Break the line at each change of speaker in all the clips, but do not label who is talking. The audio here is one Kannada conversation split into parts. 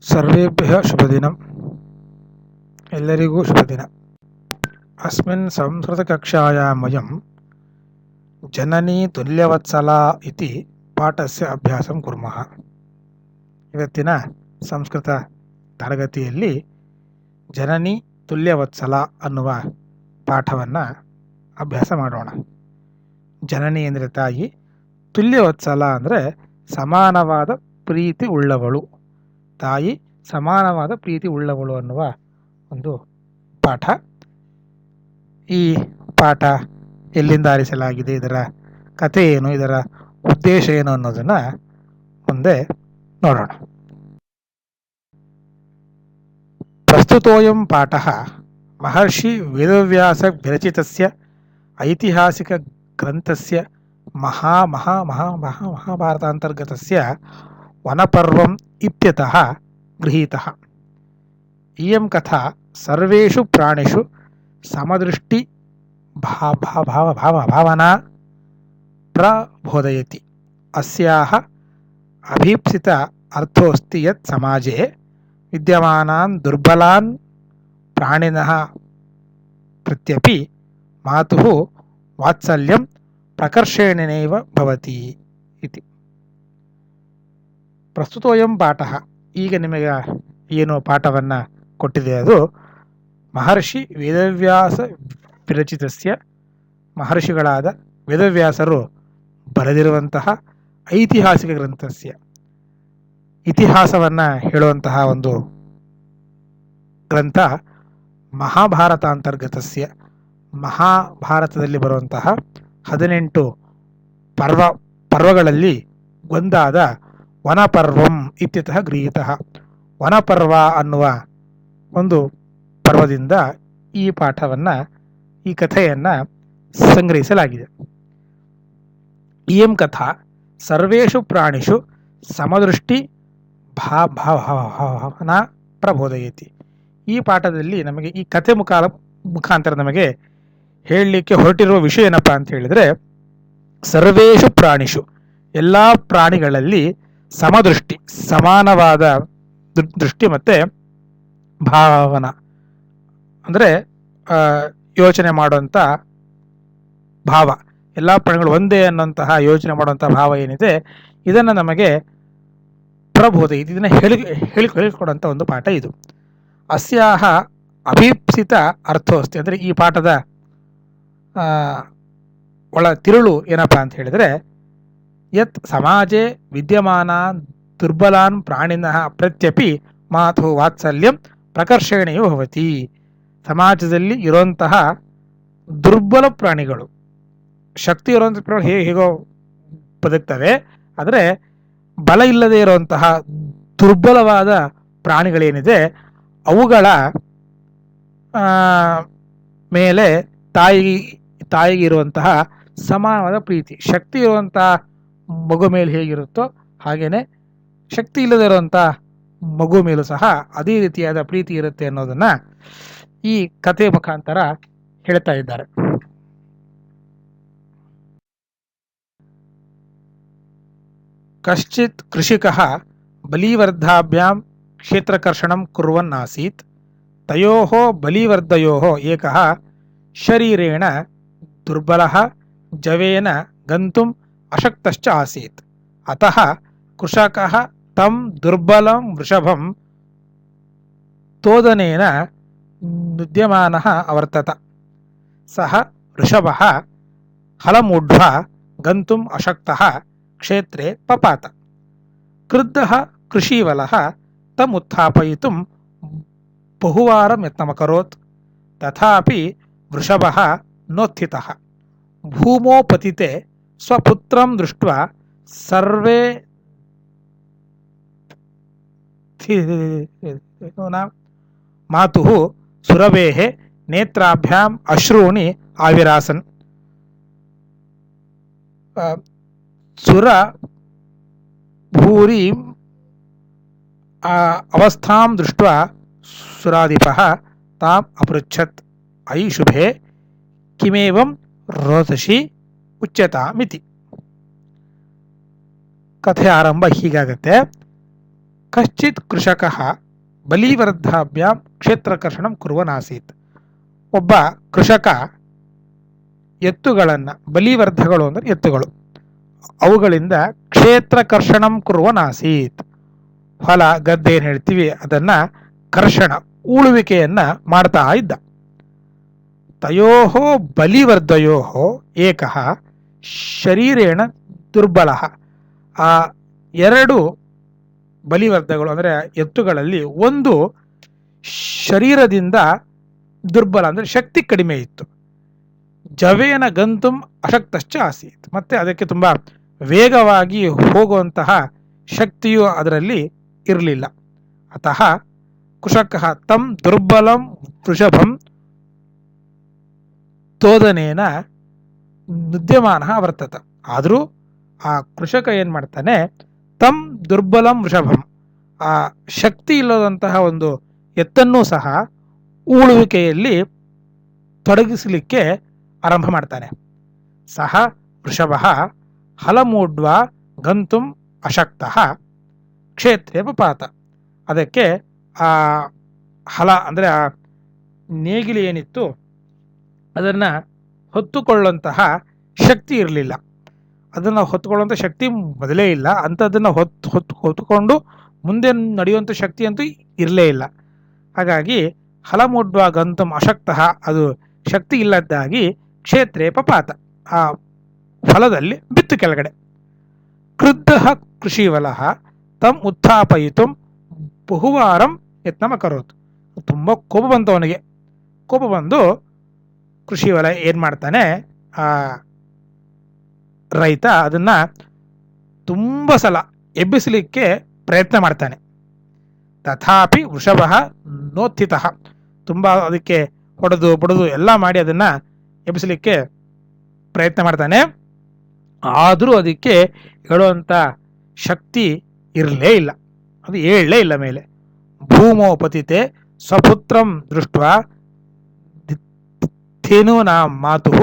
ಸರ್ವೇಭ್ಯಃ ಶುಭದಿನಂ. ಎಲ್ಲರಿಗೂ ಶುಭದಿನ. ಅಸ್ಮಿನ್ ಸಂಸ್ಕೃತಕಕ್ಷಾಯಾಂ ವಯಂ ಜನನೀ ತುಲ್ಯವತ್ಸಲಾ ಇತಿ ಪಾಠಸ್ಯ ಅಭ್ಯಾಸಂ ಕುರ್ಮಃ. ಇವತ್ತಿನ ಸಂಸ್ಕೃತ ತರಗತಿಯಲ್ಲಿ ಜನನೀ ತುಲ್ಯವತ್ಸಲ ಅನ್ನುವ ಪಾಠವನ್ನು ಅಭ್ಯಾಸ ಮಾಡೋಣ. ಜನನಿ ಅಂದರೆ ತಾಯಿ, ತುಲ್ಯವತ್ಸಲ ಅಂದರೆ ಸಮಾನವಾದ ಪ್ರೀತಿ ಉಳ್ಳವಳು. ತಾಯಿ ಸಮಾನವಾದ ಪ್ರೀತಿ ಉಳ್ಳವಳು ಅನ್ನುವ ಒಂದು ಪಾಠ. ಈ ಪಾಠ ಎಲ್ಲಿಂದ ಆರಿಸಲಾಗಿದೆ, ಇದರ ಕಥೆ ಏನು, ಇದರ ಉದ್ದೇಶ ಏನು ಅನ್ನೋದನ್ನು ಮುಂದೆ ನೋಡೋಣ. ಪ್ರಸ್ತುತೋಯಂ ಪಾಠ ಮಹರ್ಷಿ ವೇದವ್ಯಾಸ ವಿರಚಿತಸ್ಯ ಐತಿಹಾಸಿಕ ಗ್ರಂಥಸ್ಯ ಮಹಾಭಾರತಾಂತರ್ಗತಸ್ಯ ವನಪರ್ವಂ ಇತ್ಯತಃ ಗೃಹೀತಃ. ಇಯಂ ಕಥಾ ಸರ್ವೇಷು ಪ್ರಾಣಿಷು ಸಮದೃಷ್ಟಿ ಭಾವನಾ ಪ್ರಬೋಧಯತಿ. ಅಸ್ಯಾಹ ಅಭೀಪ್ಸಿತ ಅರ್ಥೋಸ್ತಿ ಯತ್ ಸಮಾಜೆ ವಿದ್ಯಮಾನಾನ್ ದುರ್ಬಲಾನ್ ಪ್ರಾಣಿನಃ ಪ್ರತ್ಯಪಿ ಮಾತುಃ ವಾತ್ಸಲ್ಯಂ ಪ್ರಕರ್ಷೇಣೇನೈವ ಭವತಿ ಇತಿ. ಪ್ರಸ್ತುತೋಯಂ ಪಾಠ, ಈಗ ನಿಮಗೆ ಏನು ಪಾಠವನ್ನು ಕೊಟ್ಟಿದೆ ಅದು ಮಹರ್ಷಿ ವೇದವ್ಯಾಸ ವಿರಚಿತಸ್ಯ, ಮಹರ್ಷಿಗಳಾದ ವೇದವ್ಯಾಸರು ಬರೆದಿರುವಂತಹ ಐತಿಹಾಸಿಕ ಗ್ರಂಥಸ್ಯ, ಇತಿಹಾಸವನ್ನು ಹೇಳುವಂತಹ ಒಂದು ಗ್ರಂಥ, ಮಹಾಭಾರತಾಂತರ್ಗತಸ್ಯ, ಮಹಾಭಾರತದಲ್ಲಿ ಬರುವಂತಹ 18 ಪರ್ವಗಳಲ್ಲಿ ಒಂದಾದ ವನಪರ್ವಂ ಇತ್ಯತಃ ಗೃಹೀತಃ. ವನಪರ್ವ ಅನ್ನುವ ಒಂದು ಪರ್ವದಿಂದ ಈ ಪಾಠವನ್ನು, ಈ ಕಥೆಯನ್ನು ಸಂಗ್ರಹಿಸಲಾಗಿದೆ. ಇಯಂ ಕಥಾ ಸರ್ವೇಷು ಪ್ರಾಣಿಷು ಸಮದೃಷ್ಟಿ ಭಾವನಾ ಪ್ರಬೋಧಯತಿ. ಈ ಪಾಠದಲ್ಲಿ ನಮಗೆ ಈ ಕಥೆ ಮುಖಾಂತರ ನಮಗೆ ಹೇಳಲಿಕ್ಕೆ ಹೊರಟಿರುವ ವಿಷಯ ಏನಪ್ಪ ಅಂತ ಹೇಳಿದರೆ, ಸರ್ವೇಷು ಪ್ರಾಣಿಷು, ಎಲ್ಲ ಪ್ರಾಣಿಗಳಲ್ಲಿ ಸಮದೃಷ್ಟಿ, ಸಮಾನವಾದ ದೃಷ್ಟಿ ಮತ್ತು ಭಾವನ ಅಂದರೆ ಯೋಚನೆ ಮಾಡುವಂಥ ಭಾವ, ಎಲ್ಲ ಪ್ರಾಣಿಗಳು ಒಂದೇ ಅನ್ನುವಂತಹ ಯೋಚನೆ ಮಾಡುವಂಥ ಭಾವ ಏನಿದೆ, ಇದನ್ನು ನಮಗೆ ಪ್ರಬೋಧ, ಇದನ್ನು ಹೇಳಿಕೊಡುವಂಥ ಒಂದು ಪಾಠ ಇದು. ಅಸ್ಯಾಹ ಅಭೀಪ್ಸಿತ ಅರ್ಥೋಸ್ತಿ ಅಂದರೆ ಈ ಪಾಠದ ಒಳ ತಿರುಳು ಏನಪ್ಪ ಅಂತ ಹೇಳಿದರೆ, ಯತ್ ಸಮಾಜೆ ವಿದ್ಯಮಾನ ದುರ್ಬಲಾನ್ ಪ್ರಾಣಿನಃ ಪ್ರತ್ಯಪಿ ಮಾತು ವಾತ್ಸಲ್ಯಂ ಪ್ರಕರ್ಷಣೆಯೂ ಭವತಿ. ಸಮಾಜದಲ್ಲಿ ಇರುವಂತಹ ದುರ್ಬಲ ಪ್ರಾಣಿಗಳು, ಶಕ್ತಿ ಇರುವಂಥ ಪ್ರಾಣಿಗಳು ಹೇಗೋ ಬದುಕ್ತವೆ, ಆದರೆ ಬಲ ಇಲ್ಲದೆ ಇರುವಂತಹ ದುರ್ಬಲವಾದ ಪ್ರಾಣಿಗಳೇನಿದೆ ಅವುಗಳ ಮೇಲೆ ತಾಯಿಗೆ ಇರುವಂತಹ ಸಮಾನವಾದ ಪ್ರೀತಿ, ಶಕ್ತಿ ಇರುವಂತಹ ಮಗು ಮೇಲೆ ಹೇಗಿರುತ್ತೋ ಹಾಗೇನೆ ಶಕ್ತಿ ಇಲ್ಲದೆ ಇರುವಂಥ ಮಗು ಮೇಲೂ ಸಹ ಅದೇ ರೀತಿಯಾದ ಪ್ರೀತಿ ಇರುತ್ತೆ ಅನ್ನೋದನ್ನ ಈ ಕಥೆ ಮುಖಾಂತರ ಹೇಳ್ತಾ ಇದ್ದಾರೆ. ಕಶ್ಚಿತ್ ಕೃಷಿಕಃ ಬಲಿವರ್ಧಾಭ್ಯಾಂ ಕ್ಷೇತ್ರಕರ್ಷಣಂ ಕುರ್ವನ್ ಆಸೀತ್. ತಯೋಃ ಬಲಿವರ್ಧಯೋಃ ಏಕಃ ಶರೀರೇಣ ದುರ್ಬಲಃ ಜವೇನ ಗಂತುಂ ಅಶಕ್ತಶ್ಚ ಆಸೀತ್. ಅತಃ ಕೃಷಕಃ ತಂ ದುರ್ಬಲಂ ವೃಷಭಂ ತೋದನೇನ ನುದ್ಯಮಾನಃ ಅವರ್ತತ. ಸಹ ವೃಷಭಃ ಹಲಮೂಢ್ವಾ ಗಂತುಂ ಅಶಕ್ತಃ ಕ್ಷೇತ್ರೇ ಪಪಾತ. ಕ್ರುದ್ಧಃ ಕೃಷೀವಲಃ ತಮ್ ಉತ್ಥಾಪಯಿತುಂ ಬಹುವಾರಂ ಯತ್ನಮಕರೋತ್. ತಥಾಪಿ ವೃಷಭಃ ನೋತ್ಥಿತಃ. ಭೂಮೋ ಪತಿತೆ ಸ್ವಪುತ್ರಂ ದೃಷ್ಟ್ವಾ ಸರ್ವೇ ಮಾತುಃ ಸುರವೇಃ ನೇತ್ರಾಭ್ಯಾಂ ಅಶ್ರೂಣಿ ಆವಿರಾಸನ್. ಸುರ ಭೂರಿ ಅವಸ್ಥಾಂ ದೃಷ್ಟ್ವಾ ಸುರಾಧಿಪಃ ತಾಂ ಅಪೃಚ್ಛತ್, ಐ ಶುಭೆ ಕಿಮೇವಂ ರೋದಸಿ ಉಚ್ಯತಾಮಿತಿ. ಕಥೆ ಆರಂಭ ಹೀಗಾಗತ್ತೆ. ಕಶ್ಚಿತ್ ಕೃಷಕಃ ಬಲಿವರ್ಧಾಭ್ಯಾಂ ಕ್ಷೇತ್ರಕರ್ಷಣಂ ಕುರ್ವನಾಸೀತ್. ಒಬ್ಬ ಕೃಷಕ ಎತ್ತುಗಳನ್ನು, ಬಲಿವರ್ಧಗಳು ಅಂದರೆ ಎತ್ತುಗಳು, ಅವುಗಳಿಂದ ಕ್ಷೇತ್ರಕರ್ಷಣಂ ಕುರ್ವನಾಸೀತ್, ಹೊಲ ಗದ್ದೆ ಏನು ಹೇಳ್ತೀವಿ ಅದನ್ನ ಕರ್ಷಣ, ಉಳುವಿಕೆಯನ್ನ ಮಾಡ್ತಾ ಇದ್ದ. ತಯೋಹೋ ಬಲಿವರ್ಧಯೋಹೋ ಏಕಃ ಶರೀರೇಣ ದುರ್ಬಲ. ಆ ಎರಡು ಬಲಿವರ್ಧಗಳು ಅಂದರೆ ಎತ್ತುಗಳಲ್ಲಿ ಒಂದು ಶರೀರದಿಂದ ದುರ್ಬಲ ಅಂದರೆ ಶಕ್ತಿ ಕಡಿಮೆ ಇತ್ತು. ಜವೇನ ಗಂತುಂ ಅಶಕ್ತಶ್ಚ ಆಸೀತ್, ಮತ್ತೆ ಅದಕ್ಕೆ ತುಂಬಾ ವೇಗವಾಗಿ ಹೋಗುವಂತಹ ಶಕ್ತಿಯು ಅದರಲ್ಲಿ ಇರಲಿಲ್ಲ. ಅತಃ ಕೃಷಕಃ ತಂ ದುರ್ಬಲಂ ವೃಷಭಂ ತೋದನೇನ ನುದ್ಯಮಾನ ವರ್ತತ. ಆದರೂ ಆ ಕೃಷಕ ಏನು ಮಾಡ್ತಾನೆ, ತಂ ದುರ್ಬಲಂ ವೃಷಭಂ, ಆ ಶಕ್ತಿ ಇಲ್ಲದಂತಹ ಒಂದು ಎತ್ತನ್ನೂ ಸಹ ಉಳುವಿಕೆಯಲ್ಲಿ ತೊಡಗಿಸಲಿಕ್ಕೆ ಆರಂಭ ಮಾಡ್ತಾನೆ. ಸಹ ವೃಷಭ ಹಲಮೂಡ್ವ ಗಂತುಂ ಅಶಕ್ತಃ ಕ್ಷೇತ್ರೇ ಪಪಾತ. ಅದಕ್ಕೆ ಆ ಹಲ ಅಂದರೆ ಆ ನೇಗಿಲು ಏನಿತ್ತು ಅದನ್ನು ಹೊತ್ತುಕೊಳ್ಳುವಂತಹ ಶಕ್ತಿ ಇರಲಿಲ್ಲ. ಅದನ್ನು ಹೊತ್ತುಕೊಳ್ಳುವಂಥ ಶಕ್ತಿ ಮೊದಲೇ ಇಲ್ಲ, ಅಂಥದ್ದನ್ನು ಹೊತ್ತುಕೊಂಡು ಮುಂದೆ ನಡೆಯುವಂಥ ಶಕ್ತಿ ಅಂತೂ ಇರಲೇ ಇಲ್ಲ. ಹಾಗಾಗಿ ಹಲಮೂಡ್ವ ಗಂತುಂ ಅಶಕ್ತಃ, ಅದು ಶಕ್ತಿ ಇಲ್ಲದ್ದಾಗಿ ಕ್ಷೇತ್ರೇ ಪಪಾತ, ಆ ಫಲದಲ್ಲಿ ಬಿತ್ತು ಕೆಳಗಡೆ. ಕ್ರುದ್ಧ ಕೃಷಿವಲಃ ತಂ ಉತ್ಥಾಪಯಿತು ಬಹುವಾರಂ ಯತ್ನಮಕರೋತು. ತುಂಬ ಕೋಪ ಬಂತು ಅವನಿಗೆ. ಕೋಪ ಬಂದು ಕೃಷಿವಲ ಏನು ಮಾಡ್ತಾನೆ, ಆ ರೈತ ಅದನ್ನು ತುಂಬ ಸಲ ಎಬ್ಬಿಸಲಿಕ್ಕೆ ಪ್ರಯತ್ನ ಮಾಡ್ತಾನೆ. ತಥಾಪಿ ವೃಷಭ ನೋತ್ಥಿತ, ತುಂಬ ಅದಕ್ಕೆ ಹೊಡೆದು ಬಡದು ಎಲ್ಲ ಮಾಡಿ ಅದನ್ನು ಎಬ್ಬಿಸಲಿಕ್ಕೆ ಪ್ರಯತ್ನ ಮಾಡ್ತಾನೆ. ಆದರೂ ಅದಕ್ಕೆ ಹೇಳುವಂಥ ಶಕ್ತಿ ಇರಲೇ ಇಲ್ಲ, ಅದು ಏಳಲೇ ಇಲ್ಲ ಮೇಲೆ. ಭೂಮೋಪತಿತೆ ಸ್ವಪುತ್ರಂ ದೃಷ್ಟ ಧೇನೂನಾ ಮಾತು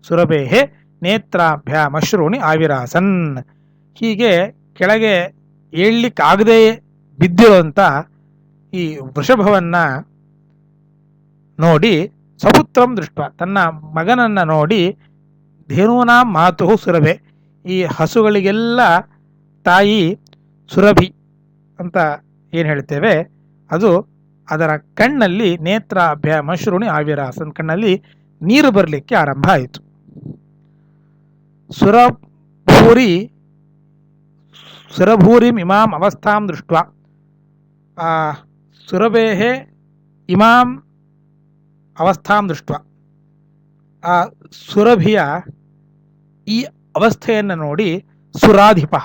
ಸುರಭೇಹೆ ನೇತ್ರಾಭ್ಯಾಮಶ್ರೂಣಿ ಆವಿರಾಸನ್. ಹೀಗೆ ಕೆಳಗೆ ಏಳಲಿಕ್ಕಾಗದೇ ಬಿದ್ದಿರುವಂಥ ಈ ವೃಷಭವನ್ನು ನೋಡಿ, ಸ್ವಪುತ್ರಂ ದೃಷ್ಟ, ತನ್ನ ಮಗನನ್ನು ನೋಡಿ, ಧೇನೂನಾ ಮಾತು ಸುರಭೆ, ಈ ಹಸುಗಳಿಗೆಲ್ಲ ತಾಯಿ ಸುರಭಿ ಅಂತ ಏನು ಹೇಳ್ತೇವೆ ಅದು, ಅದರ ಕಣ್ಣಲ್ಲಿ ನೇತ್ರಾಭ್ಯಾಮಶ್ರೂಣಿ ಆವಿರಾಸನ್, ಕಣ್ಣಲ್ಲಿ ನೀರು ಬರಲಿಕ್ಕೆ ಆರಂಭ ಆಯಿತು. ಸುರಭೂರಿಂ ಇಮಾಂ ಅವಸ್ಥಾಂ ದೃಷ್ಟ, ಸುರಭೇಹೆ ಇಮಾಂ ಅವಸ್ಥಾಂ ದೃಷ್ಟ, ಆ ಸುರಭಿಯ ಈ ಅವಸ್ಥೆಯನ್ನು ನೋಡಿ ಸುರಾಧಿಪ,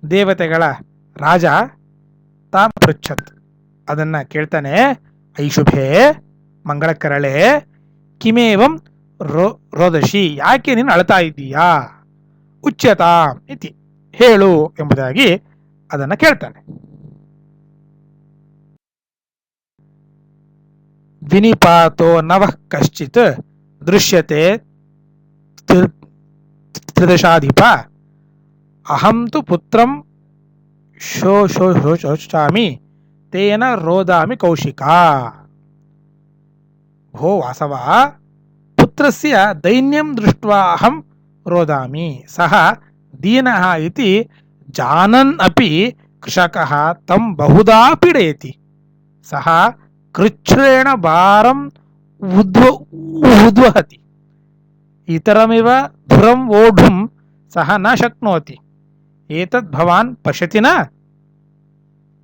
ದೇವತೆಗಳ ರಾಜ, ತಾಂ ಪೃಚ್ಛತ್, ಅದನ್ನು ಕೇಳ್ತಾನೆ. ಐಶುಭೆ ಮಂಗಳಕರಳೆ ಕಿಮೇವಂ ರೋದಶಿ, ಯಾಕೆ ನೀನು ಅಳ್ತಾ ಇದ್ದೀಯಾ, ಉಚ್ಯತಾಂ ಇತಿ, ಹೇಳು ಎಂಬುದಾಗಿ ಅದನ್ನು ಕೇಳ್ತಾನೆ. ವಿನಿಪಾತೋ ನವಃ ಕಶ್ಚಿತ್ ದೃಶ್ಯತೆ ತ್ರಿದಶಾಧಿಪ, ಅಹಂ ತು ಪುತ್ರಂ ಶೋಷಾಮಿ ತೇನ ರೋದಾಮಿ ಕೌಶಿಕಾ. ಭೋ ವಾಸವ, ಪುತ್ರಸ್ಯ ದೈನ್ಯಂ ದೃಷ್ಟ್ವಾ ಅಹಂ ರೋದಾಮಿ, ಸಹ ದೀನಃ ಇತಿ ಜಾನನ್ ಅಪಿ ಕೃಷಕಃ ತಂ ಬಹುಧಾ ಪೀಡಯತಿ, ಸಹ ಕೃಚ್ಛ್ರೇಣ ಭಾರಂ ಉದ್ವಹತಿ, ಇತರಮಿವ ಧುರಂ ವೋಢುಂ ಸಹ ನ ಶಕ್ನೋತಿ, ಏತದ್ ಭವಾನ್ ಪಶ್ಯತಿ ನ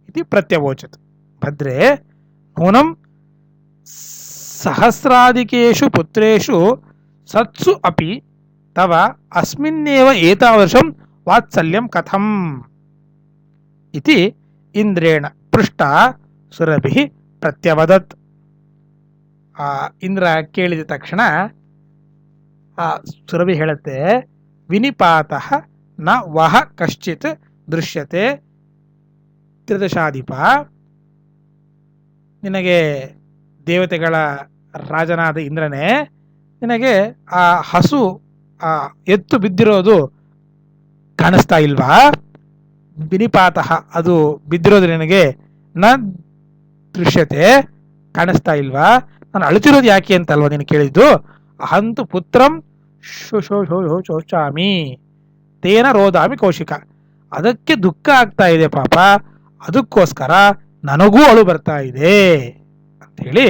ಇತಿ ಪ್ರತ್ಯವೋಚತ್. ಭದ್ರೇ ನೂನಂ ಸಹಸ್ರಾಧಿಕೇಷು ಪುತ್ರೇಷು ಸತ್ಸು ಅಪಿ ತವ ಅಸ್ಮಿನ್ನೇವ ಏತಾದೃಶಂ ವಾತ್ಸಲ್ಯಂ ಕಥಂ ಇತಿ ಇಂದ್ರೇಣ ಪೃಷ್ಟ ಸುರಭಿ ಪ್ರತ್ಯವದತ್. ಇಂದ್ರ ಕೇಳಿದ ತಕ್ಷಣ ಆ ಸುರಭಿ ಹೇಳುತ್ತೆ, ವಿನಿಪಾತಃ ನ ವಹ ಕಶ್ಚಿತ್ ದೃಶ್ಯತೆ ತ್ರಿದಶಾಧಿಪ, ನಿನಗೆ ದೇವತೆಗಳ ರಾಜನಾದ ಇಂದ್ರನೇ, ನಿನಗೆ ಆ ಹಸು, ಆ ಎತ್ತು ಬಿದ್ದಿರೋದು ಕಾಣಿಸ್ತಾ ಇಲ್ವಾ? ವಿನಿಪಾತ ಅದು ಬಿದ್ದಿರೋದು ನಿನಗೆ ನ ದೃಶ್ಯತೆ ಕಾಣಿಸ್ತಾ ಇಲ್ವಾ? ನಾನು ಅಳುತ್ತಿರೋದು ಯಾಕೆ ಅಂತ ಅಲ್ವಾ ನೀನು ಕೇಳಿದ್ದು? ಅಹಂತು ಪುತ್ರಂ ಶೋಚಾಮಿ ತೇನ ರೋದಾಮಿ ಕೌಶಿಕ. ಅದಕ್ಕೆ ದುಃಖ ಆಗ್ತಾ ಇದೆ ಪಾಪ, ಅದಕ್ಕೋಸ್ಕರ ನನಗೂ ಅಳು ಬರ್ತಾ ಇದೆ ಅಂಥೇಳಿ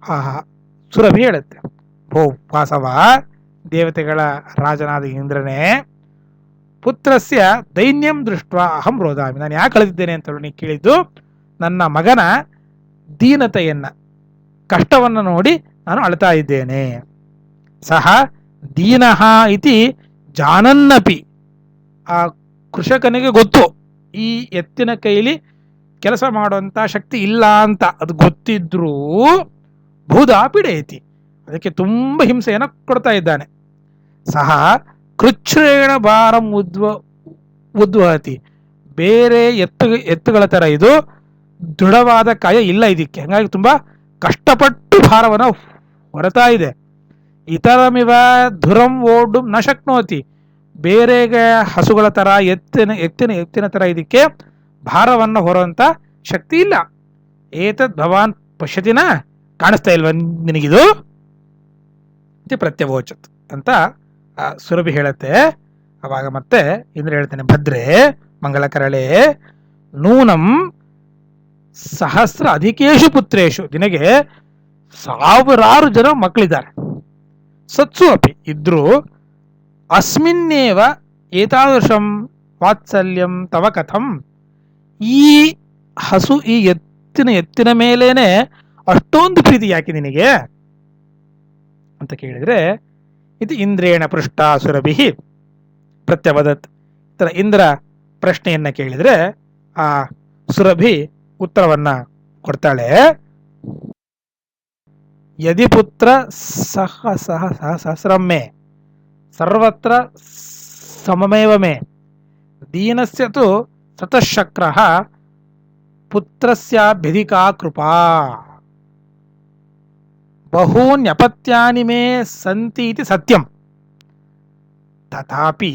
ಆ ಸುರಭಿ ಹೇಳುತ್ತೆ. ಓ ವಾಸವ, ದೇವತೆಗಳ ರಾಜನಾದ ಇಂದ್ರನೇ, ಪುತ್ರಸ್ಯ ದೈನ್ಯಂ ದೃಷ್ಟ ಅಹಂ ರೋದಾಮಿ. ನಾನು ಯಾಕೆ ಕಳೆದಿದ್ದೇನೆ ಅಂತ ನೀನು ಕೇಳಿದ್ದು, ನನ್ನ ಮಗನ ದೀನತೆಯನ್ನ, ಕಷ್ಟವನ್ನು ನೋಡಿ ನಾನು ಅಳ್ತಾ ಇದ್ದೇನೆ. ಸಹ ದೀನಃ ಇತಿ ಜಾನನ್ನಪಿ, ಆ ಕೃಷಕನಿಗೆ ಗೊತ್ತು ಈ ಎತ್ತಿನ ಕೈಲಿ ಕೆಲಸ ಮಾಡುವಂತ ಶಕ್ತಿ ಇಲ್ಲ ಅಂತ, ಅದು ಗೊತ್ತಿದ್ರೂ ಬಹುಧಾ ಪೀಡಯತಿ, ಅದಕ್ಕೆ ತುಂಬ ಹಿಂಸೆಯನ್ನು ಕೊಡ್ತಾ ಇದ್ದಾನೆ. ಸಹ ಕೃಚ್ಛ್ರೇಣ ಭಾರಂ ಉದ್ವಹತಿ, ಬೇರೆ ಎತ್ತುಗಳ ತರ ಇದು ದೃಢವಾದ ಕಾಯ ಇಲ್ಲ ಇದಕ್ಕೆ, ಹಾಗಾಗಿ ತುಂಬಾ ಕಷ್ಟಪಟ್ಟು ಭಾರವನ್ನು ಹೊರತಾ ಇದೆ. ಇತರಮಿವ ಧುರಂ ಓಡು ನ ಶಕ್ನೋತಿ, ಬೇರೆ ಹಸುಗಳ ತರ ಎತ್ತಿನ ತರ ಇದಕ್ಕೆ ಭಾರವನ್ನು ಹೊರುವಂತ ಶಕ್ತಿ ಇಲ್ಲ. ಏತದ್ ಭವಾನ್ ಪಶ್ಯತಿನ, ಕಾಣಿಸ್ತಾ ಇಲ್ವಾ ನಿನಗಿದು? ಪ್ರತ್ಯವೋಚತ್ ಅಂತ ಸುರಭಿ ಹೇಳತ್ತೆ. ಅವಾಗ ಮತ್ತೆ ಇಂದ್ರ ಹೇಳ್ತಾನೆ, ಭದ್ರೆ ಮಂಗಳಕರಳೆ ನೂನಂ ಸಹಸ್ರ ಅಧಿಕೇಶು ಪುತ್ರೇಶು, ನಿನಗೆ ಸಾವಿರಾರು ಜನ ಮಕ್ಕಳಿದ್ದಾರೆ. ಸತ್ಸು ಅಪಿ ಇದ್ರು, ಅಸ್ಮಿನ್ನೇವ ಏತಾದೃಶಂ ವಾತ್ಸಲ್ಯಂ ತವ ಕಥಂ, ಈ ಹಸು ಈ ಎತ್ತಿನ ಮೇಲೇನೆ ಅಷ್ಟೊಂದು ಪ್ರೀತಿ ಯಾಕೆ ನಿನಗೆ ಅಂತ ಕೇಳಿದ್ರೆ, ಇದು ಇಂದ್ರೇಣ ಪೃಷ್ಟ ಸುರಭಿ ಪ್ರತ್ಯವದತ್. ಇಂದ್ರ ಪ್ರಶ್ನೆಯನ್ನ ಕೇಳಿದ್ರೆ ಆ ಸುರಭಿ ಉತ್ತರವನ್ನ ಕೊಡ್ತಾಳೆ. ಯದಿ ಪುತ್ರ ಸಹ ಸಹ ಸಹ ಸಹಸ್ರಮ್ಮೆ ಸರ್ವತ್ರ ಸಮಮೇವ ಮೇ ದೀನಸ್ಯ ತು ಸತಶಕ್ರಃ ಪುತ್ರಸ್ಯಾಭ್ಯಧಿಕಾ ಕೃಪಾ ಬಹೂನ್ಯಪತ್ಯಾನಿ ಮೇ ಸಂತಿ ಇತಿ ಸತ್ಯಂ ತಥಾಪಿ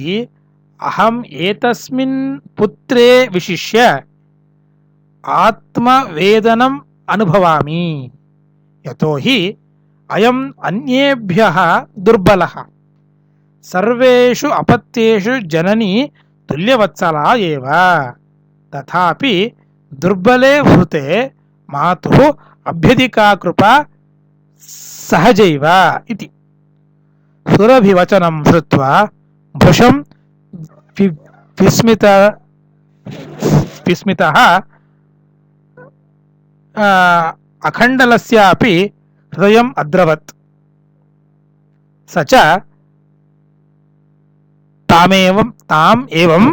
ಅಹಂ ಏತಸ್ಮಿನ್ ಪುತ್ರೇ ವಿಶಿಷ್ಯ ಆತ್ಮವೇದನಂ ಅನುಭವಾಮಿ ಯತೋ ಹಿ ಅಯಂ ಅನ್ಯೇಭ್ಯಃ ದುರ್ಬಲಃ ಸರ್ವೇಷು ಅಪತ್ಯೇಷು ಜನನಿ ತುಲ್ಯವತ್ಸಲ ಏವ ತಥಾಪಿ ದುರ್ಬಲೇ ಹೃತೆ ಮಾತುಃ ಅಭ್ಯಧಿಕಾ ಕೃಪಾ ಸಹಜೈವ ಇತಿ. ಸುರಭಿವಚನಂ ಶ್ರುತ್ವಾ ಭೃಶಂ ವಿಸ್ಮಿತಃ ಅಖಂಡಲಸ್ಯಾಪಿ ಹೃದಯಂ ಅದ್ರವತ್. ಸ ಚ ತಾಂ ಏವಂ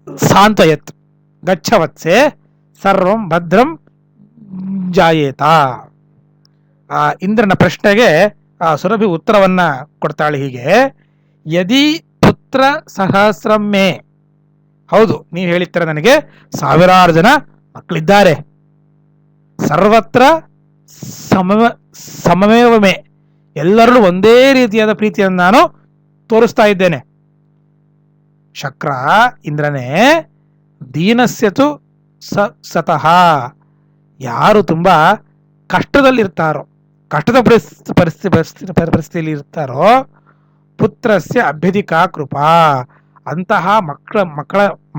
ಸಾಂತ್ವಯತ್, ಗಚ್ಚ ವತ್ಸೆ ಸರ್ವಂ ಭದ್ರಂ ಜಾಯೇತ. ಆ ಇಂದ್ರನ ಪ್ರಶ್ನೆಗೆ ಆ ಸುರಭಿ ಉತ್ತರವನ್ನ ಕೊಡ್ತಾಳೆ ಹೀಗೆ, ಯದಿ ಪುತ್ರ ಸಹಸ್ರಮ್ಮೆ, ಹೌದು ನೀವು ಹೇಳಿರ್ತಾರೆ ನನಗೆ ಸಾವಿರಾರು ಜನ ಮಕ್ಕಳಿದ್ದಾರೆ, ಸರ್ವತ್ರ ಸಮಮೇವಮೇ ಎಲ್ಲರಲ್ಲೂ ಒಂದೇ ರೀತಿಯಾದ ಪ್ರೀತಿಯನ್ನು ನಾನು ತೋರಿಸ್ತಾ ಇದ್ದೇನೆ. ಶಕ್ರ ಇಂದ್ರನೇ, ದೀನಸ್ಯತು ಸತಃ, ಯಾರು ತುಂಬಾ ಕಷ್ಟದಲ್ಲಿರ್ತಾರೋ, ಕಷ್ಟದ ಪರಿಸ್ಥಿತಿಯಲ್ಲಿ ಇರ್ತಾರೋ, ಪುತ್ರಸ್ಯ ಅಭ್ಯಧಿಕಾ ಕೃಪಾ, ಅಂತಹ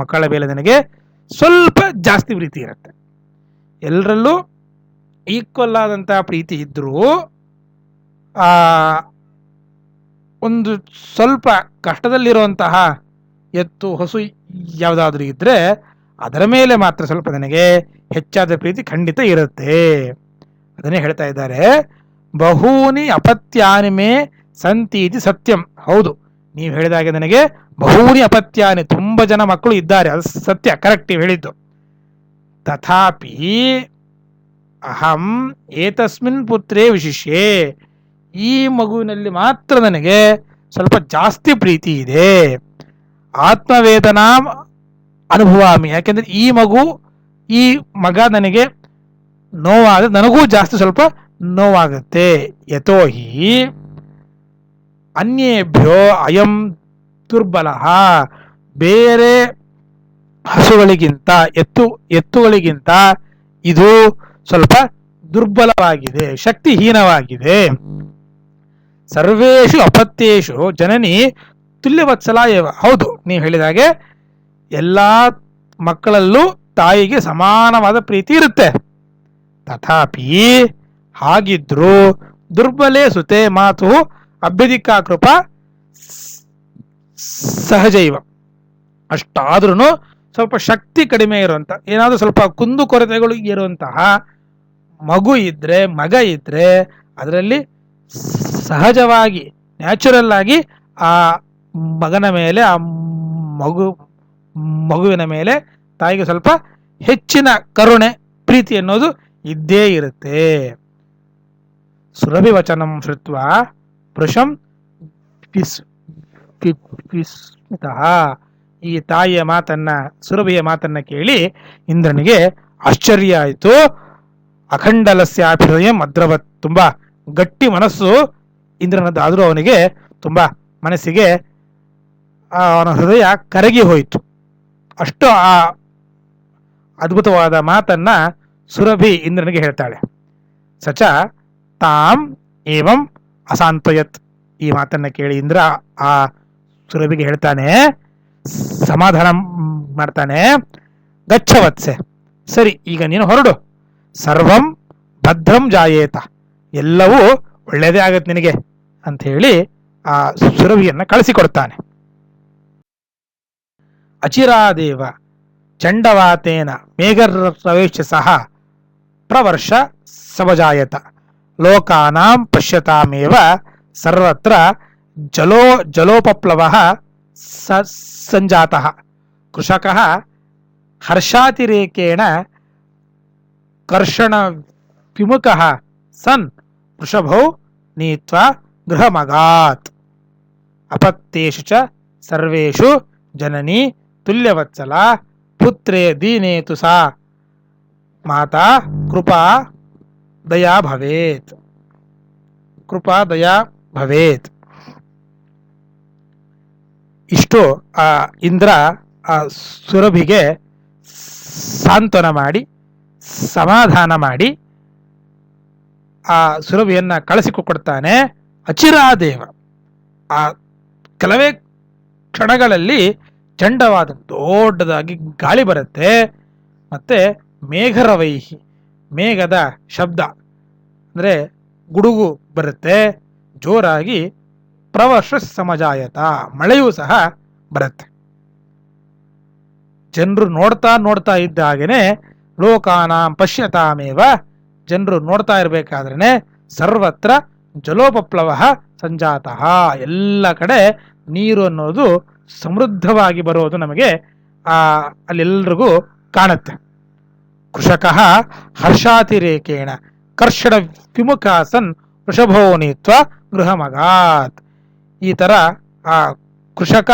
ಮಕ್ಕಳ ಮೇಲೆ ನನಗೆ ಸ್ವಲ್ಪ ಜಾಸ್ತಿ ಪ್ರೀತಿ ಇರುತ್ತೆ. ಎಲ್ಲರಲ್ಲೂ ಈಕ್ವಲ್ ಆದಂತಹ ಪ್ರೀತಿ ಇದ್ರೂ ಒಂದು ಸ್ವಲ್ಪ ಕಷ್ಟದಲ್ಲಿರುವಂತಹ ಎತ್ತು ಹಸು ಯಾವುದಾದ್ರೂ ಇದ್ರೆ ಅದರ ಮೇಲೆ ಮಾತ್ರ ಸ್ವಲ್ಪ ನನಗೆ ಹೆಚ್ಚಾದ ಪ್ರೀತಿ ಖಂಡಿತ ಇರುತ್ತೆ. ಅದನ್ನೇ ಹೇಳ್ತಾ ಇದ್ದಾರೆ, ಬಹೂನಿ ಅಪತ್ಯಾನಿ ಮೇ ಸಂತಿ ಇತಿ ಸತ್ಯಂ. ಹೌದು, ನೀವು ಹೇಳಿದಾಗೆ ನನಗೆ ಬಹೂನಿ ಅಪತ್ಯಾನಿ, ತುಂಬ ಜನ ಮಕ್ಕಳು ಇದ್ದಾರೆ, ಅದು ಸತ್ಯ, ಕರೆಕ್ಟ್ ನೀವು ಹೇಳಿದ್ದು. ತಥಾಪಿ ಅಹಂ ಏತಸ್ಮಿನ್ ಪುತ್ರೇ ವಿಶಿಷ್ಯೆ, ಈ ಮಗುವಿನಲ್ಲಿ ಮಾತ್ರ ನನಗೆ ಸ್ವಲ್ಪ ಜಾಸ್ತಿ ಪ್ರೀತಿ ಇದೆ. ಆತ್ಮವೇದನಾ ಅನುಭವಾಮಿ, ಯಾಕೆಂದ್ರೆ ಈ ಮಗ ನನಗೆ ನೋವಾದ, ನನಗೂ ಜಾಸ್ತಿ ಸ್ವಲ್ಪ ನೋವಾಗುತ್ತೆ. ಯತೋ ಹಿ ಅನ್ಯೇಭ್ಯೋ ಅಯಂ ದುರ್ಬಲ, ಬೇರೆ ಹಸುಗಳಿಗಿಂತ ಎತ್ತುಗಳಿಗಿಂತ ಇದು ಸ್ವಲ್ಪ ದುರ್ಬಲವಾಗಿದೆ, ಶಕ್ತಿಹೀನವಾಗಿದೆ. ಸರ್ವೇಷು ಅಪತ್ಯೇಷು ಜನನಿ ತುಲ್ಯವತ್ಸಲ ಏವ. ಹೌದು, ನೀವು ಹೇಳಿದ ಹಾಗೆ ಎಲ್ಲ ಮಕ್ಕಳಲ್ಲೂ ತಾಯಿಗೆ ಸಮಾನವಾದ ಪ್ರೀತಿ ಇರುತ್ತೆ. ತಥಾಪಿ ಹಾಗಿದ್ರು ದುರ್ಬಲೆ ಸುತೆ ಮಾತು ಅಭ್ಯಧಿಕಾ ಕೃಪ ಸಹಜೈವ. ಅಷ್ಟಾದ್ರೂ ಸ್ವಲ್ಪ ಶಕ್ತಿ ಕಡಿಮೆ ಇರುವಂತ, ಏನಾದರೂ ಸ್ವಲ್ಪ ಕುಂದು ಕೊರತೆಗಳು ಇರುವಂತಹ ಮಗ ಇದ್ರೆ ಅದರಲ್ಲಿ ಸಹಜವಾಗಿ ನ್ಯಾಚುರಲ್ ಆಗಿ ಆ ಮಗನ ಮೇಲೆ, ಆ ಮಗುವಿನ ಮೇಲೆ ತಾಯಿಗೆ ಸ್ವಲ್ಪ ಹೆಚ್ಚಿನ ಕರುಣೆ, ಪ್ರೀತಿ ಅನ್ನೋದು ಇದ್ದೇ ಇರುತ್ತೆ. ಸುರಭಿ ವಚನಂ ಶ್ರುತ್ವ ಪೃಷಂ ವಿಸ್ಮಿತಃ. ಈ ತಾಯಿಯ ಮಾತನ್ನ, ಸುರಭಿಯ ಮಾತನ್ನ ಕೇಳಿ ಇಂದ್ರನಿಗೆ ಆಶ್ಚರ್ಯ ಆಯಿತು. ಅಖಂಡಲಸ್ಯಾಪಿ ಹೃದಯ ಅದ್ರವತ್. ತುಂಬಾ ಗಟ್ಟಿ ಮನಸ್ಸು ಇಂದ್ರನದ್ದಾದರೂ ಅವನಿಗೆ ತುಂಬಾ ಮನಸ್ಸಿಗೆ ಅವನ ಹೃದಯ ಕರಗಿ ಹೋಯಿತು. ಅಷ್ಟು ಆ ಅದ್ಭುತವಾದ ಮಾತನ್ನ ಸುರಭಿ ಇಂದ್ರನಿಗೆ ಹೇಳ್ತಾಳೆ. ಸಚ ತಾಂ ಏವಂ ಅಸಾಂತ್ವಯತ್. ಈ ಮಾತನ್ನ ಕೇಳಿ ಇಂದ್ರ ಆ ಸುರಭಿಗೆ ಹೇಳ್ತಾನೆ, ಸಮಾಧಾನ ಮಾಡ್ತಾನೆ. ಗಚ್ಚವತ್ಸೆ, ಸರಿ ಈಗ ನೀನು ಹೊರಡು. ಸರ್ವಂ ಭದ್ರಂ ಜಾಯೇತ, ಎಲ್ಲವೂ ಒಳ್ಳೆಯದೇ ಆಗತ್ತೆ ನಿನಗೆ ಅಂತ ಹೇಳಿ ಆ ಸುರಭಿಯನ್ನ ಕಳಿಸಿಕೊಡ್ತಾನೆ. ಅಚಿರಾದೇವ ಚಂಡವಾತೇನ ಮೇಘರವೇಶ ಸಹ ಪ್ರವರ್ಷ ಸಮಜಾಯತ. ಲೋಕಾನಾಂ ಪಶ್ಯತಾಮೇವ ಸರ್ವತ್ರ ಜಲೋಪಪ್ಲವಃ ಸಂಜಾತಃ. ಕೃಷಕಃ ಹರ್ಷಾತಿರೇಕೇಣ ಕರ್ಷಣ ವಿಮುಖಃ ಸನ್ ವೃಷಭೌ ನೀತ್ವಾ ಗೃಹಮಗಾತ್. ಅಪತ್ಯೇಷು ಚ ಸರ್ವೇಷು ಜನನಿ ತುಲ್ಯವತ್ಸಲ ಪುತ್ರೇ ದೀನೇತು ಸಾ ಮಾತಾ ಕೃಪಾ ದಯಾ ಭವೇತ್. ಕೃಪಾ ದಯಾ ಭವೇತ್. ಇಷ್ಟು ಆ ಇಂದ್ರ ಆ ಸುರಭಿಗೆ ಸಾಂತ್ವನ ಮಾಡಿ, ಸಮಾಧಾನ ಮಾಡಿ ಆ ಸುರಭಿಯನ್ನ ಕಳಿಸಿಕೊಡ್ತಾನೆ. ಅಚಿರಾದೇವ, ಆ ಕೆಲವೇ ಕ್ಷಣಗಳಲ್ಲಿ ಚಂಡವಾದ ದೊಡ್ಡದಾಗಿ ಗಾಳಿ ಬರುತ್ತೆ. ಮತ್ತೆ ಮೇಘರವೈಹಿ, ಮೇಘದ ಶಬ್ದ ಅಂದರೆ ಗುಡುಗು ಬರುತ್ತೆ ಜೋರಾಗಿ. ಪ್ರವರ್ಷ ಸಮಜಾಯತ, ಮಳೆಯೂ ಸಹ ಬರುತ್ತೆ. ಜನರು ನೋಡ್ತಾ ಇದ್ದ ಹಾಗೇನೆ ಲೋಕಾನಾಂ ಪಶ್ಯತಾಮೇವ, ಜನರು ನೋಡ್ತಾ ಇರಬೇಕಾದ್ರೆ ಸರ್ವತ್ರ ಜಲೋಪಪ್ಲವ ಸಂಜಾತಃ, ಎಲ್ಲ ಕಡೆ ನೀರು ಅನ್ನೋದು ಸಮೃದ್ಧವಾಗಿ ಬರೋದು ನಮಗೆ ಅಲ್ಲೆಲ್ಲರಿಗೂ ಕಾಣುತ್ತೆ. ಕೃಷಕಃ ಹರ್ಷಾತಿರೇಕೇಣ ಕರ್ಷಣ ವಿಮುಖ ಸನ್ ವೃಷಭೋ ನೀತ್ವ ಗೃಹಮಗಾತ್. ಈ ತರ ಆ ಕೃಷಕ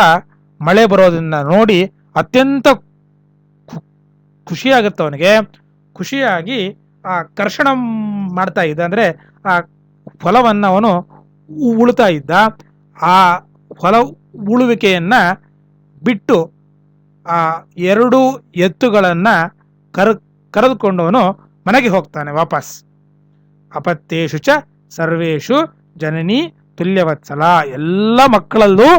ಮಳೆ ಬರೋದನ್ನ ನೋಡಿ ಅತ್ಯಂತ ಖುಷಿಯಾಗುತ್ತೆ ಅವನಿಗೆ. ಖುಷಿಯಾಗಿ ಆ ಕರ್ಷಣ ಮಾಡ್ತಾ ಇದ್ದ, ಅಂದ್ರೆ ಆ ಹೊಲವನ್ನು ಅವನು ಉಳುತ್ತಾ ಇದ್ದ. ಆ ಹೊಲ ಉಳುವಿಕೆಯನ್ನ ಬಿಟ್ಟು ಆ ಎರಡು ಎತ್ತುಗಳನ್ನ ಕರೆದುಕೊಂಡವನು ಮನೆಗೆ ಹೋಗ್ತಾನೆ ವಾಪಸ್. ಅಪತ್ಯೇಷು ಚ ಸರ್ವೇಷು ಜನನಿ ತುಲ್ಯವತ್ಸಲ. ಎಲ್ಲ ಮಕ್ಕಳಲ್ಲೂ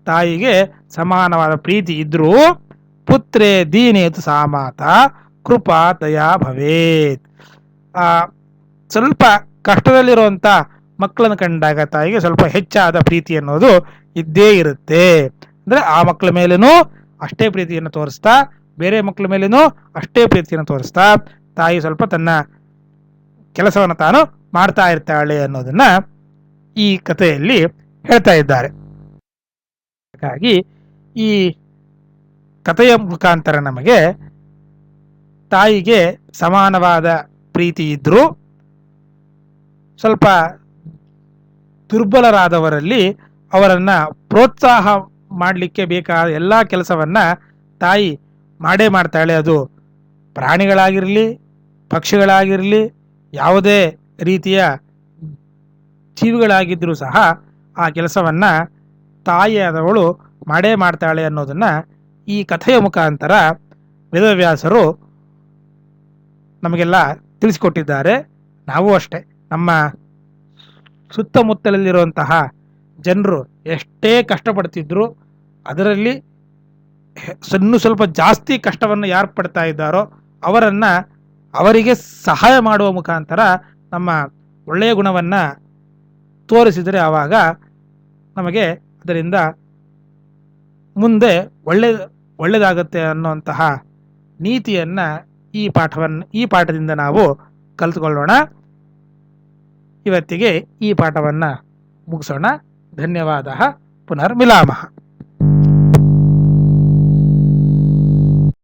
ತಾಯಿಗೆ ಸಮಾನವಾದ ಪ್ರೀತಿ ಇದ್ರೂ ಪುತ್ರೇ ದೀನೇತು ಸಾಮಾತ ಕೃಪಾ ದಯಾ ಭವೇತ್. ಸ್ವಲ್ಪ ಕಷ್ಟದಲ್ಲಿರುವಂತ ಮಕ್ಕಳನ್ನು ಕಂಡಾಗ ತಾಯಿಗೆ ಸ್ವಲ್ಪ ಹೆಚ್ಚಾದ ಪ್ರೀತಿ ಅನ್ನೋದು ಇದ್ದೇ ಇರುತ್ತೆ. ಅಂದ್ರೆ ಆ ಮಕ್ಕಳ ಮೇಲೇನೂ ಅಷ್ಟೇ ಪ್ರೀತಿಯನ್ನು ತೋರಿಸ್ತಾ, ಬೇರೆ ಮಕ್ಕಳ ಮೇಲೇನೂ ಅಷ್ಟೇ ಪ್ರೀತಿಯನ್ನು ತೋರಿಸ್ತಾ ತಾಯಿ ಸ್ವಲ್ಪ ತನ್ನ ಕೆಲಸವನ್ನು ತಾನು ಮಾಡ್ತಾ ಇರ್ತಾಳೆ ಅನ್ನೋದನ್ನ ಈ ಕಥೆಯಲ್ಲಿ ಹೇಳ್ತಾ ಇದ್ದಾರೆ. ಹಾಗಾಗಿ ಈ ಕಥೆಯ ಮುಖಾಂತರ ನಮಗೆ ತಾಯಿಗೆ ಸಮಾನವಾದ ಪ್ರೀತಿ ಇದ್ರೂ ಸ್ವಲ್ಪ ದುರ್ಬಲರಾದವರಲ್ಲಿ ಅವರನ್ನ ಪ್ರೋತ್ಸಾಹ ಮಾಡಲಿಕ್ಕೆ ಬೇಕಾದ ಎಲ್ಲ ಕೆಲಸವನ್ನ ತಾಯಿ ಮಾಡೇ ಮಾಡ್ತಾಳೆ. ಅದು ಪ್ರಾಣಿಗಳಾಗಿರಲಿ, ಪಕ್ಷಿಗಳಾಗಿರಲಿ, ಯಾವುದೇ ರೀತಿಯ ಜೀವಿಗಳಾಗಿದ್ರೂ ಸಹ ಆ ಕೆಲಸವನ್ನ ತಾಯಿಯಾದವಳು ಮಾಡೇ ಮಾಡ್ತಾಳೆ ಅನ್ನೋದನ್ನ ಈ ಕಥೆಯ ಮುಖಾಂತರ ವೇದವ್ಯಾಸರು ನಮಗೆಲ್ಲ ತಿಳಿಸಿಕೊಟ್ಟಿದ್ದಾರೆ. ನಾವು ಅಷ್ಟೇ ನಮ್ಮ ಸುತ್ತಮುತ್ತಲಲ್ಲಿರುವಂತಹ ಜನರು ಎಷ್ಟೇ ಕಷ್ಟಪಡ್ತಿದ್ರು ಅದರಲ್ಲಿ ಸ್ವಲ್ಪ ಜಾಸ್ತಿ ಕಷ್ಟವನ್ನು ಯಾರು ಪಡ್ತಾ ಇದ್ದಾರೋ ಅವರಿಗೆ ಸಹಾಯ ಮಾಡುವ ಮುಖಾಂತರ ನಮ್ಮ ಒಳ್ಳೆಯ ಗುಣವನ್ನು ತೋರಿಸಿದರೆ ಆವಾಗ ನಮಗೆ ಅದರಿಂದ ಮುಂದೆ ಒಳ್ಳೆಯದಾಗುತ್ತೆ ಅನ್ನುವಂತಹ ನೀತಿಯನ್ನು ಈ ಪಾಠದಿಂದ ನಾವು ಕಲಿತುಕೊಳ್ಳೋಣ. ಇವತ್ತಿಗೆ ಈ ಪಾಠವನ್ನು ಮುಗಿಸೋಣ. ಧನ್ಯವಾದ. ಪುನರ್ಮಿಲಾಮಃ.